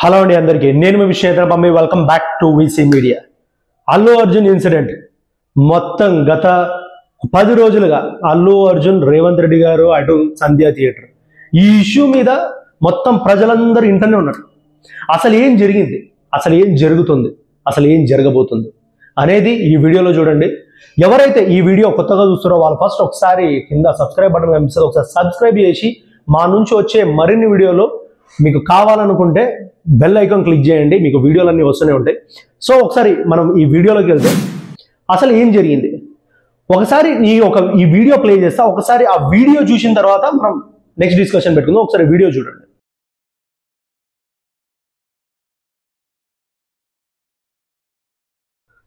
Hello అండి అందరికీ నేను మీ విశ్వేంద్ర పంపి welcome back to VC media. Allu Arjun incident మొత్తం గత 10 రోజులుగా అల్లు అర్జున్ రేవంత్ రెడ్డి గారు అటు సంధ్యా థియేటర్ ఈ ఇష్యూ మీద మొత్తం ప్రజలందరూ ఇంటనే ఉన్నారు. అసలు ఏం జరిగింది, అసలు ఏం జరుగుతుంది, అసలు ఏం జరగబోతుంది అనేది ఈ వీడియోలో చూడండి. ఎవరైతే ఈ వీడియో కొత్తగా చూస్తారో వాళ్ళు ఫస్ట్ ఒకసారి కింద సబ్స్క్రైబ్ బటన్ కనిపిస్తుంది, ఒకసారి సబ్స్క్రైబ్ చేసి మా నుంచి వచ్చే మరిన్ని వీడియోలు మీకు కావాలనుకుంటే బెల్ ఐకాన్ క్లిక్ చేయండి, మీకు వీడియోలన్నీ వస్తూనే ఉంటాయి. సో ఒకసారి మనం ఈ వీడియోలోకి వెళ్తే అసలు ఏం జరిగింది ఒకసారి ఈ వీడియో ప్లే చేస్తా. ఒకసారి ఆ వీడియో చూసిన తర్వాత మనం నెక్స్ట్ డిస్కషన్ పెట్టుకుందాం. ఒకసారి వీడియో చూడండి.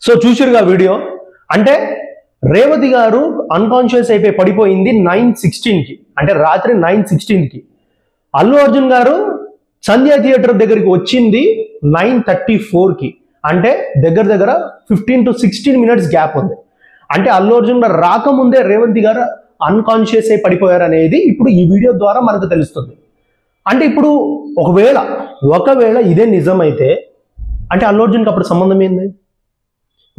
సో చూసిరుగా వీడియో, అంటే రేవతి గారు అన్కాన్షియస్ అయిపోయి పడిపోయింది 9:16కి, అంటే రాత్రి 9:16కి. అల్లు అర్జున్ గారు సంధ్యా థియేటర్ దగ్గరికి వచ్చింది 9:34కి, అంటే దగ్గర 15 to 16 minutes గ్యాప్ ఉంది. అంటే అల్లు అర్జున్ గారు రాకముందే రేవంతి గారు అన్కాన్షియస్ అయి పడిపోయారు అనేది ఇప్పుడు ఈ వీడియో ద్వారా మనకు తెలుస్తుంది. అంటే ఇప్పుడు ఒకవేళ ఇదే నిజమైతే అంటే అల్లు అర్జున్కి అప్పుడు సంబంధం ఏంది?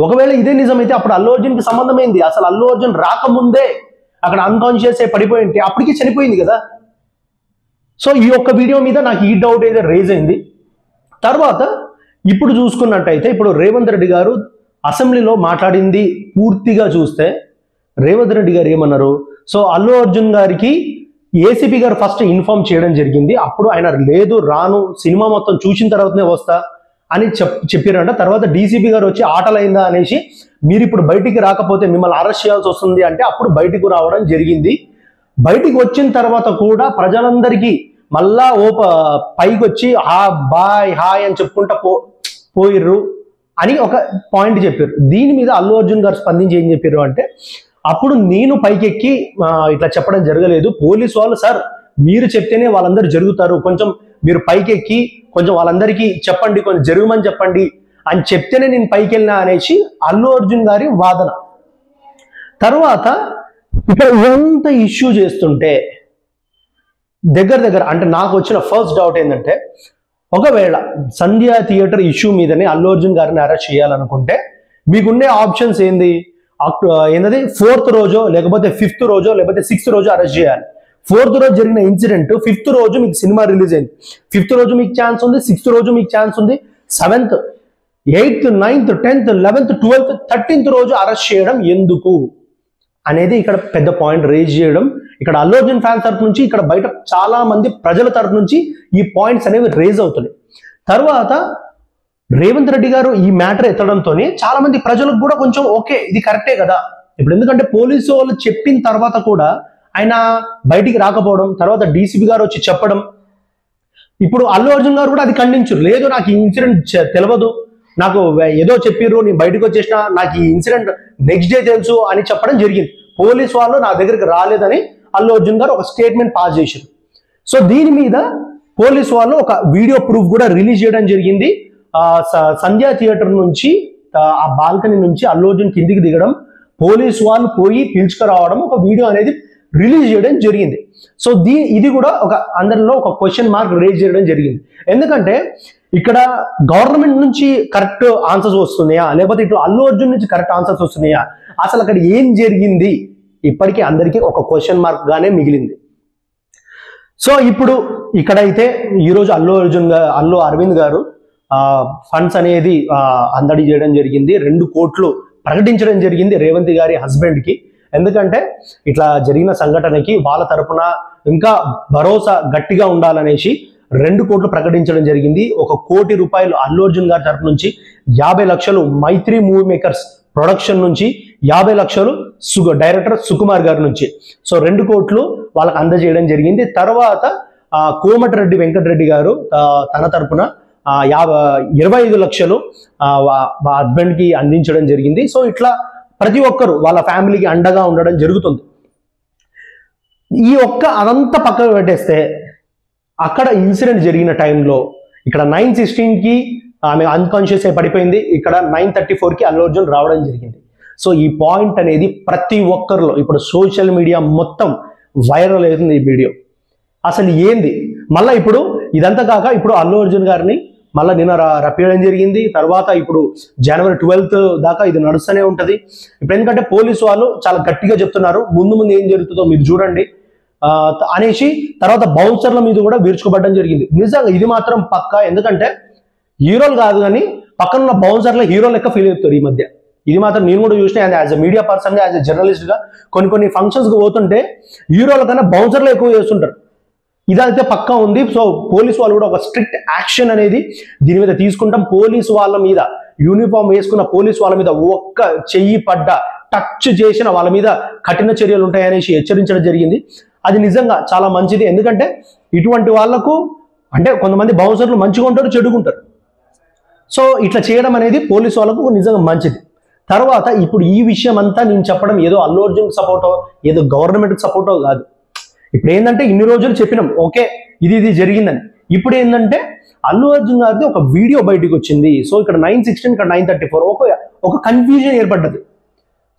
ఒకవేళ ఇదే నిజమైతే అప్పుడు అల్లు అర్జున్కి సంబంధం ఏంది? అసలు అల్లు అర్జున్ రాకముందే అక్కడ అన్కాన్షియస్ అయి పడిపోయింటే అప్పటికి చనిపోయింది కదా. సో ఈ ఒక్క వీడియో మీద నాకు ఈ డౌట్ అయితే రేజ్ అయింది. తర్వాత ఇప్పుడు చూసుకున్నట్టయితే ఇప్పుడు రేవంత్ రెడ్డి గారు అసెంబ్లీలో మాట్లాడింది పూర్తిగా చూస్తే రేవంత్ రెడ్డి గారు ఏమన్నారు? సో అల్లు అర్జున్ గారికి ఏసీపీ గారు ఫస్ట్ ఇన్ఫార్మ్ చేయడం జరిగింది. అప్పుడు ఆయన లేదు రాను, సినిమా మొత్తం చూసిన తర్వాతనే వస్తా అని చెప్పారంట. తర్వాత డీసీపీ గారు వచ్చి ఆటలైందా అనేసి మీరు ఇప్పుడు బయటికి రాకపోతే మిమ్మల్ని అరెస్ట్ చేయాల్సి వస్తుంది అంటే అప్పుడు బయటికి రావడం జరిగింది. బయటికి వచ్చిన తర్వాత కూడా ప్రజలందరికీ మళ్ళా పైకి వచ్చి బాయ్ హాయ్ అని చెప్పుకుంటా పోయిర్రు అని ఒక పాయింట్ చెప్పారు. దీని మీద అల్లు అర్జున్ గారు స్పందించి ఏం చెప్పారు అంటే, అప్పుడు నేను పైకెక్కి ఇట్లా చెప్పడం జరగలేదు, పోలీసు వాళ్ళు సార్ మీరు చెప్తేనే వాళ్ళందరూ జరుగుతారు, కొంచెం మీరు పైకెక్కి కొంచెం వాళ్ళందరికీ చెప్పండి, కొంచెం జరగమని చెప్పండి అని చెప్తేనే నేను పైకి వెళ్ళినా అనేసి అల్లు అర్జున్ గారి వాదన. తర్వాత ఇక్కడ ఎంత ఇష్యూ చేస్తుంటే దగ్గర అంటే నాకు వచ్చిన ఫస్ట్ డౌట్ ఏంటంటే, ఒకవేళ సంధ్యా థియేటర్ ఇష్యూ మీదనే అల్లు అర్జున్ గారిని అరెస్ట్ చేయాలనుకుంటే మీకుండే ఆప్షన్స్ ఏంది? 4th రోజో లేకపోతే 5th రోజో లేకపోతే 6th రోజో అరెస్ట్ చేయాలి. 4th రోజు జరిగిన ఇన్సిడెంట్ 5th రోజు మీకు సినిమా రిలీజ్ అయింది, 5th రోజు మీకు ఛాన్స్ ఉంది, 6th రోజు మీకు ఛాన్స్ ఉంది, 7th 8th 9th 10th 11th 12th 13th రోజు అరెస్ట్ చేయడం ఎందుకు అనేది ఇక్కడ పెద్ద పాయింట్ రేజ్ చేయడం. ఇక్కడ అల్లు అర్జున్ ఫ్యాన్స్ తరపు నుంచి, ఇక్కడ బయట చాలా మంది ప్రజల తరపు నుంచి ఈ పాయింట్స్ అనేవి రేజ్ అవుతున్నాయి. తర్వాత రేవంత్ రెడ్డి గారు ఈ మ్యాటర్ ఎత్తడంతోనే చాలా మంది ప్రజలకు కూడా కొంచెం ఓకే ఇది కరెక్టే కదా. ఇప్పుడు ఎందుకంటే పోలీసు వాళ్ళు చెప్పిన తర్వాత కూడా ఆయన బయటికి రాకపోవడం, తర్వాత డీసీపీ గారు వచ్చి చెప్పడం, ఇప్పుడు అల్లు అర్జున్ గారు కూడా అది ఖండించారు. లేదు నాకు ఈ ఇన్సిడెంట్ తెలియదు, నాకు ఏదో చెప్పిర్రు, నేను బయటకు వచ్చేసిన, నాకు ఈ ఇన్సిడెంట్ నెక్స్ట్ డే తెలుసు అని చెప్పడం జరిగింది. పోలీసు వాళ్ళు నా దగ్గరికి రాలేదని అల్లు అర్జున్ గారు ఒక స్టేట్మెంట్ పాస్ చేశారు. సో దీని మీద పోలీసు వాళ్ళు ఒక వీడియో ప్రూఫ్ కూడా రిలీజ్ చేయడం జరిగింది. సంధ్యా థియేటర్ నుంచి ఆ బాల్కనీ నుంచి అల్లు అర్జున్ కిందికి దిగడం, పోలీసు వాళ్ళు పోయి పిలుచుకురావడం, ఒక వీడియో అనేది రిలీజ్ చేయడం జరిగింది. సో ఇది కూడా అందరిలో ఒక క్వశ్చన్ మార్క్ రేజ్ చేయడం జరిగింది. ఎందుకంటే ఇక్కడ గవర్నమెంట్ నుంచి కరెక్ట్ ఆన్సర్స్ వస్తున్నాయా లేకపోతే ఇటు అల్లు అర్జున్ నుంచి కరెక్ట్ ఆన్సర్స్ వస్తున్నాయా, అసలు అక్కడ ఏం జరిగింది ఇప్పటికీ అందరికీ ఒక క్వశ్చన్ మార్క్ గానే మిగిలింది. సో ఇప్పుడు ఇక్కడైతే ఈరోజు అల్లు అరవింద్ గారు ఫండ్స్ అనేది అందడి చేయడం జరిగింది, 2 కోట్లు ప్రకటించడం జరిగింది రేవంత్ గారి హస్బెండ్ కి. ఎందుకంటే ఇట్లా జరిగిన సంఘటనకి వాళ్ళ తరపున ఇంకా భరోసా గట్టిగా ఉండాలనేసి 2 కోట్లు ప్రకటించడం జరిగింది. 1 కోటి రూపాయలు అల్లు అర్జున్ గారి తరపు నుంచి, 50 లక్షలు మైత్రి మూవీ మేకర్స్ ప్రొడక్షన్ నుంచి, 50 లక్షలు డైరెక్టర్ సుకుమార్ గారి నుంచి. సో 2 కోట్లు వాళ్ళకి అందజేయడం జరిగింది. తర్వాత కోమటిరెడ్డి వెంకటరెడ్డి గారు తన తరపున 25 లక్షలు హస్బెండ్ కి అందించడం జరిగింది. సో ఇట్లా ప్రతి ఒక్కరు వాళ్ళ ఫ్యామిలీకి అండగా ఉండడం జరుగుతుంది. అదంతా పక్కన పెట్టేస్తే అక్కడ ఇన్సిడెంట్ జరిగిన టైంలో ఇక్కడ 9:16కి ఆమె అన్కాన్షియస్ అయి పడిపోయింది, ఇక్కడ 9:34కి అల్లు అర్జున్ రావడం జరిగింది. సో ఈ పాయింట్ అనేది ప్రతి ఒక్కరిలో ఇప్పుడు సోషల్ మీడియా మొత్తం వైరల్ అవుతుంది ఈ వీడియో. అసలు ఏంది మళ్ళీ ఇప్పుడు ఇదంతా కాక ఇప్పుడు అల్లు అర్జున్ గారిని మళ్ళీ నిన్న రప్పియడం జరిగింది. తర్వాత ఇప్పుడు జనవరి 12th దాకా ఇది నడుస్తూనే ఉంటుంది. ఇప్పుడు ఎందుకంటే పోలీసు వాళ్ళు చాలా గట్టిగా చెప్తున్నారు, ముందు ముందు ఏం జరుగుతుందో మీరు చూడండి అనేసి. తర్వాత బౌన్సర్ల మీద కూడా విరుచుకోబడడం జరిగింది. నిజంగా ఇది మాత్రం పక్కా, ఎందుకంటే హీరోలు కాదు కానీ పక్కన ఉన్న బౌన్సర్ల హీరో లెక్క ఫీల్ అవుతారు ఈ మధ్య. ఇది మాత్రం నేను కూడా చూసిన యాజ్ ఎ మీడియా పర్సన్గా, యాజ్ ఎ జర్నలిస్ట్గా కొన్ని ఫంక్షన్స్కి పోతుంటే హీరోల కన్నా బౌన్సర్లు ఎక్కువ చేస్తుంటారు. ఇదైతే పక్కా ఉంది. సో పోలీసు వాళ్ళు కూడా ఒక స్ట్రిక్ట్ యాక్షన్ అనేది దీని మీద తీసుకుంటాం. పోలీసు వాళ్ళ మీద, యూనిఫామ్ వేసుకున్న పోలీసు వాళ్ళ మీద ఒక్క చెయ్యి పడ్డ, టచ్ చేసిన వాళ్ళ మీద కఠిన చర్యలు ఉంటాయనేసి హెచ్చరించడం జరిగింది. అది నిజంగా చాలా మంచిది. ఎందుకంటే ఇటువంటి వాళ్లకు అంటే కొంతమంది బౌన్సర్లు మంచిగా ఉంటారు, చెడుగుంటారు. సో ఇట్లా చేయడం అనేది పోలీసు వాళ్ళకు నిజంగా మంచిది. తర్వాత ఇప్పుడు ఈ విషయం అంతా నేను చెప్పడం ఏదో అల్లు అర్జున్ సపోర్టో ఏదో గవర్నమెంట్కి సపోర్టో కాదు. ఇప్పుడు ఏంటంటే ఇన్ని రోజులు చెప్పినాం ఓకే ఇది జరిగిందని. ఇప్పుడు ఏంటంటే అల్లు అర్జున్ గారిది ఒక వీడియో బయటకు వచ్చింది. సో ఇక్కడ 9/16 ఇక్కడ 9/34 ఒక కన్ఫ్యూజన్ ఏర్పడ్డది.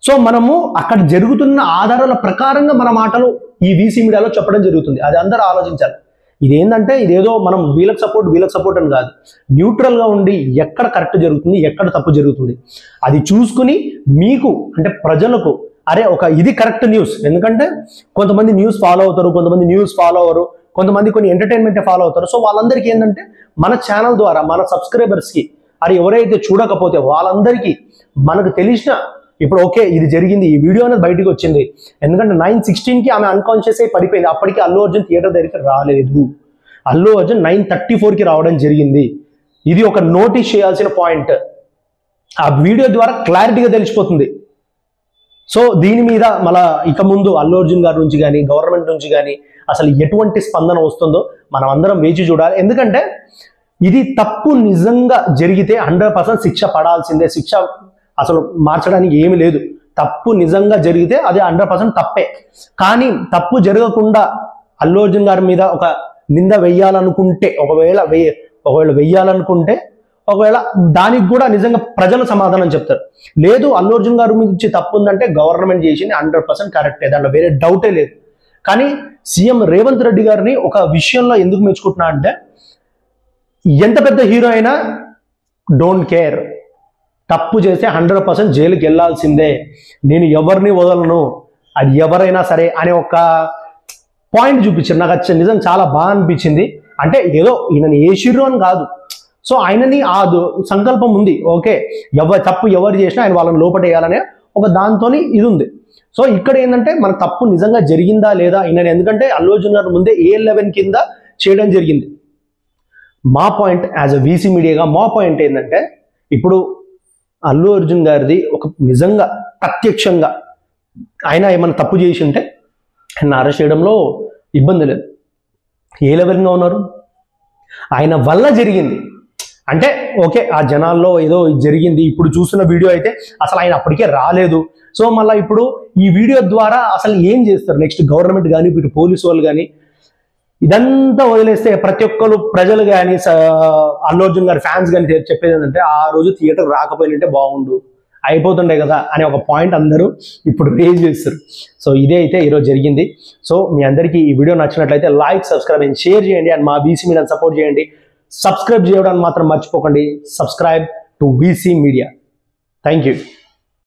సో మనము అక్కడ జరుగుతున్న ఆధారాల ప్రకారంగా మన మాటలు ఈ వీసీ మీడియాలో చెప్పడం జరుగుతుంది. అది అందరూ ఆలోచించాలి. ఇదేంటంటే ఇదేదో మనం వీళ్ళకి సపోర్ట్ అని కాదు, న్యూట్రల్గా ఉండి ఎక్కడ కరెక్ట్ జరుగుతుంది, ఎక్కడ తప్పు జరుగుతుంది అది చూసుకుని మీకు అంటే ప్రజలకు అరే ఇది కరెక్ట్ న్యూస్. ఎందుకంటే కొంతమంది న్యూస్ ఫాలో అవుతారు, కొంతమంది న్యూస్ ఫాలో అవ్వరు, కొంతమంది కొన్ని ఎంటర్టైన్మెంట్ ఫాలో అవుతారు. సో వాళ్ళందరికీ ఏంటంటే మన ఛానల్ ద్వారా మన సబ్స్క్రైబర్స్కి అరే ఎవరైతే చూడకపోతే వాళ్ళందరికీ మనకు తెలిసిన ఇప్పుడు ఓకే ఇది జరిగింది, ఈ వీడియో అనేది బయటకు వచ్చింది. ఎందుకంటే 9/16కి ఆమె అన్కాన్షియస్ అయి పడిపోయింది. అప్పటికి అల్లు అర్జున్ థియేటర్ దగ్గరికి రాలేదు. అల్లు అర్జున్ 9:34కి రావడం జరిగింది. ఇది ఒక నోటీస్ చేయాల్సిన పాయింట్. ఆ వీడియో ద్వారా క్లారిటీగా తెలిసిపోతుంది. సో దీని మీద మళ్ళా ఇక ముందు అల్లు అర్జున్ గారి నుంచి కానీ గవర్నమెంట్ నుంచి కానీ అసలు ఎటువంటి స్పందన వస్తుందో మనం అందరం వేచి చూడాలి. ఎందుకంటే ఇది తప్పు నిజంగా జరిగితే 100% శిక్ష పడాల్సిందే. శిక్ష అసలు మార్చడానికి ఏమీ లేదు. తప్పు నిజంగా జరిగితే అది 100% తప్పే. కానీ తప్పు జరగకుండా అల్లు అర్జున్ గారి మీద ఒక నింద వెయ్యాలనుకుంటే ఒకవేళ వెయ్యాలనుకుంటే ఒకవేళ దానికి కూడా నిజంగా ప్రజలు సమాధానం చెప్తారు. లేదు అల్లు అర్జున్ గారి నుంచి తప్పు ఉందంటే గవర్నమెంట్ చేసింది 100% కరెక్టే, దాంట్లో వేరే డౌటే లేదు. కానీ సీఎం రేవంత్ రెడ్డి గారిని ఒక విషయంలో ఎందుకు మెచ్చుకుంటున్నా అంటే ఎంత పెద్ద హీరో అయినా డోంట్ కేర్, తప్పు చేస్తే 100% జైలుకి వెళ్ళాల్సిందే, నేను ఎవరిని వదలను, అది ఎవరైనా సరే అనే ఒక పాయింట్ చూపించారు. నాకు అది నిజం చాలా బాగా అనిపించింది. అంటే ఏదో ఈయనని ఏషిర్రు అని కాదు, సో ఆయనని ఆ సంకల్పం ఉంది. ఓకే తప్పు ఎవరు చేసినా ఆయన వాళ్ళని లోపటేయాలనే ఒక దాంతోని ఇది ఉంది. సో ఇక్కడ ఏంటంటే మన తప్పు నిజంగా జరిగిందా లేదా ఈయన, ఎందుకంటే అల్లు అర్జున్ గారు ముందే A11 కింద చేయడం జరిగింది. మా పాయింట్ యాజ్ అ వీసీ మీడియాగా మా పాయింట్ ఏంటంటే ఇప్పుడు అల్లు అర్జున్ గారిది ఒక నిజంగా ప్రత్యక్షంగా ఆయన ఏమైనా తప్పు చేసి ఉంటే ఆయన అరెస్ట్ చేయడంలో ఇబ్బంది లేదు. A11గా ఉన్నారు, ఆయన వల్ల జరిగింది అంటే ఓకే ఆ జనాల్లో ఏదో జరిగింది. ఇప్పుడు చూస్తున్న వీడియో అయితే అసలు ఆయన అప్పటికే రాలేదు. సో మళ్ళీ ఇప్పుడు ఈ వీడియో ద్వారా అసలు ఏం చేస్తారు నెక్స్ట్ గవర్నమెంట్ కానీ ఇటు పోలీసు వాళ్ళు కానీ ఇదంతా వదిలేస్తే ప్రతి ఒక్కరు ప్రజలు కానీ అల్లు అర్జున్ గారి ఫ్యాన్స్ కానీ చెప్పేది ఏంటంటే ఆ రోజు థియేటర్ రాకపోయినంటే బాగుండు, అయిపోతుండే కదా అనే ఒక పాయింట్ అందరూ ఇప్పుడు రేజ్ చేస్తారు. సో ఇదే అయితే ఈరోజు జరిగింది. సో మీ అందరికీ ఈ వీడియో నచ్చినట్లయితే లైక్, సబ్స్క్రైబ్ అండ్ షేర్ చేయండి. అండ్ మా వీసీ మీడియాని సపోర్ట్ చేయండి. సబ్స్క్రైబ్ చేయడానికి మాత్రం మర్చిపోకండి. Subscribe to VC media. Thank you.